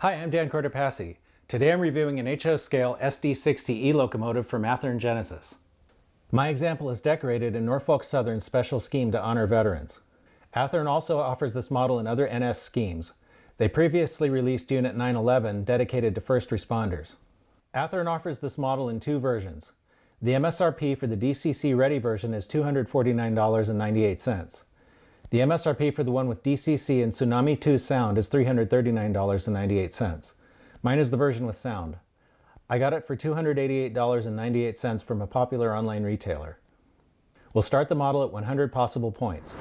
Hi, I'm Dan Cortopassi. Today I'm reviewing an HO scale SD60E locomotive from Athearn Genesis. My example is decorated in Norfolk Southern's special scheme to honor veterans. Athearn also offers this model in other NS schemes. They previously released Unit 911 dedicated to first responders. Athearn offers this model in two versions. The MSRP for the DCC Ready version is $249.98. The MSRP for the one with DCC and Tsunami 2 sound is $339.98. Mine is the version with sound. I got it for $288.98 from a popular online retailer. We'll start the model at 100 possible points.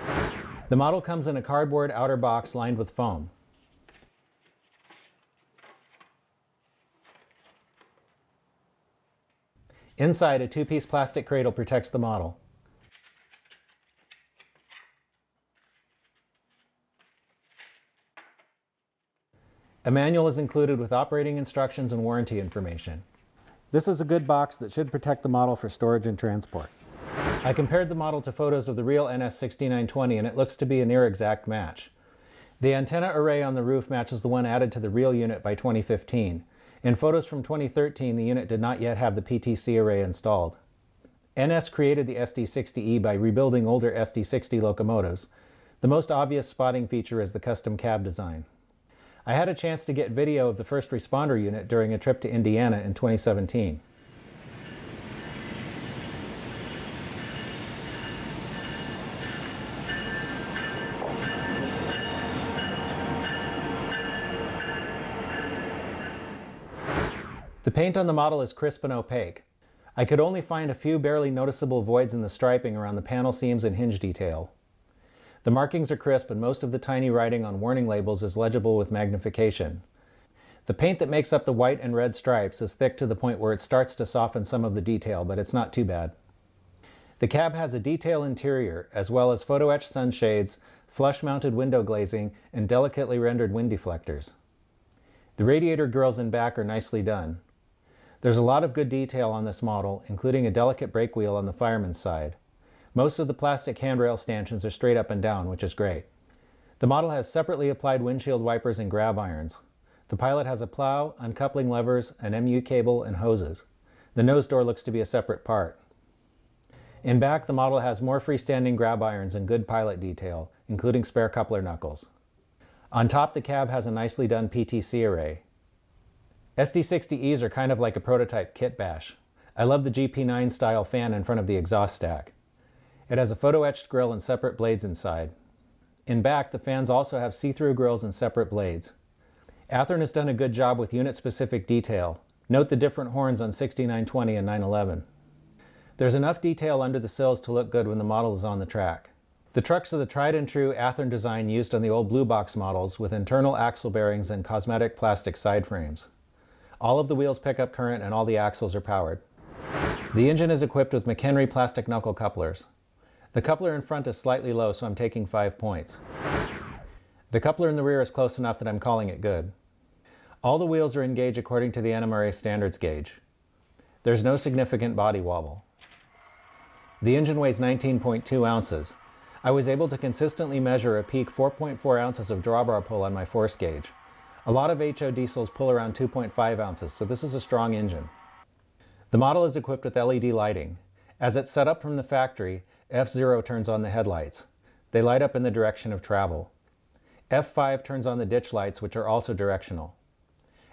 The model comes in a cardboard outer box lined with foam. Inside, a two-piece plastic cradle protects the model. A manual is included with operating instructions and warranty information. This is a good box that should protect the model for storage and transport. I compared the model to photos of the real NS6920 and it looks to be a near exact match. The antenna array on the roof matches the one added to the real unit by 2015. In photos from 2013, the unit did not yet have the PTC array installed. NS created the SD60E by rebuilding older SD60 locomotives. The most obvious spotting feature is the custom cab design. I had a chance to get video of the first responder unit during a trip to Indiana in 2017. The paint on the model is crisp and opaque. I could only find a few barely noticeable voids in the striping around the panel seams and hinge detail. The markings are crisp and most of the tiny writing on warning labels is legible with magnification. The paint that makes up the white and red stripes is thick to the point where it starts to soften some of the detail, but it's not too bad. The cab has a detail interior, as well as photo-etched sunshades, flush-mounted window glazing, and delicately rendered wind deflectors. The radiator grills in back are nicely done. There's a lot of good detail on this model, including a delicate brake wheel on the fireman's side. Most of the plastic handrail stanchions are straight up and down, which is great. The model has separately applied windshield wipers and grab irons. The pilot has a plow, uncoupling levers, an MU cable, and hoses. The nose door looks to be a separate part. In back, the model has more freestanding grab irons and good pilot detail, including spare coupler knuckles. On top, the cab has a nicely done PTC array. SD60Es are kind of like a prototype kit bash. I love the GP9 style fan in front of the exhaust stack. It has a photo-etched grille and separate blades inside. In back, the fans also have see-through grills and separate blades. Athearn has done a good job with unit-specific detail. Note the different horns on 6920 and 911. There's enough detail under the sills to look good when the model is on the track. The trucks are the tried-and-true Athearn design used on the old blue box models with internal axle bearings and cosmetic plastic side frames. All of the wheels pick up current and all the axles are powered. The engine is equipped with McHenry plastic knuckle couplers. The coupler in front is slightly low, so I'm taking 5 points. The coupler in the rear is close enough that I'm calling it good. All the wheels are in gauge according to the NMRA standards gauge. There's no significant body wobble. The engine weighs 19.2 ounces. I was able to consistently measure a peak 4.4 ounces of drawbar pull on my force gauge. A lot of HO diesels pull around 2.5 ounces, so this is a strong engine. The model is equipped with LED lighting. As it's set up from the factory, F0 turns on the headlights. They light up in the direction of travel. F5 turns on the ditch lights, which are also directional.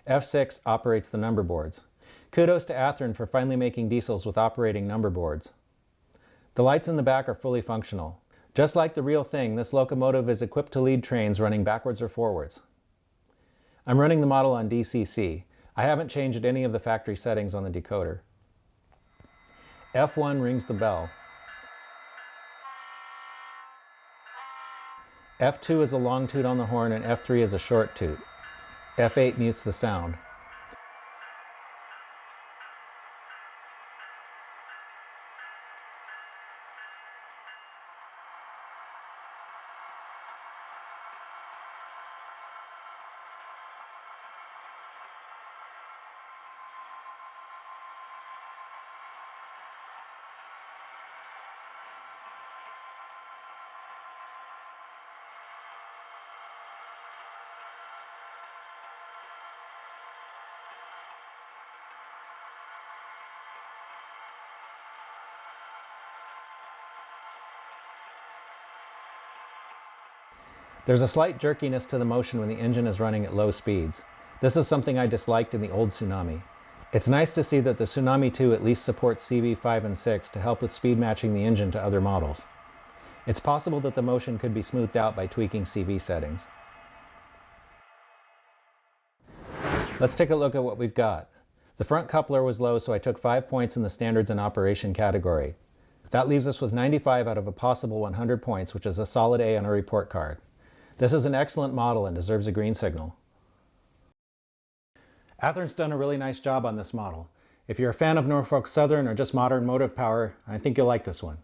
F6 operates the number boards. Kudos to Athearn for finally making diesels with operating number boards. The lights in the back are fully functional. Just like the real thing, this locomotive is equipped to lead trains running backwards or forwards. I'm running the model on DCC. I haven't changed any of the factory settings on the decoder. F1 rings the bell. F2 is a long toot on the horn and F3 is a short toot. F8 mutes the sound. There's a slight jerkiness to the motion when the engine is running at low speeds. This is something I disliked in the old Tsunami. It's nice to see that the Tsunami 2 at least supports CB5 and 6 to help with speed matching the engine to other models. It's possible that the motion could be smoothed out by tweaking CV settings. Let's take a look at what we've got. The front coupler was low, so I took 5 points in the standards and operation category. That leaves us with 95 out of a possible 100 points, which is a solid A on a report card. This is an excellent model and deserves a green signal. Athearn's done a really nice job on this model. If you're a fan of Norfolk Southern or just modern motive power, I think you'll like this one.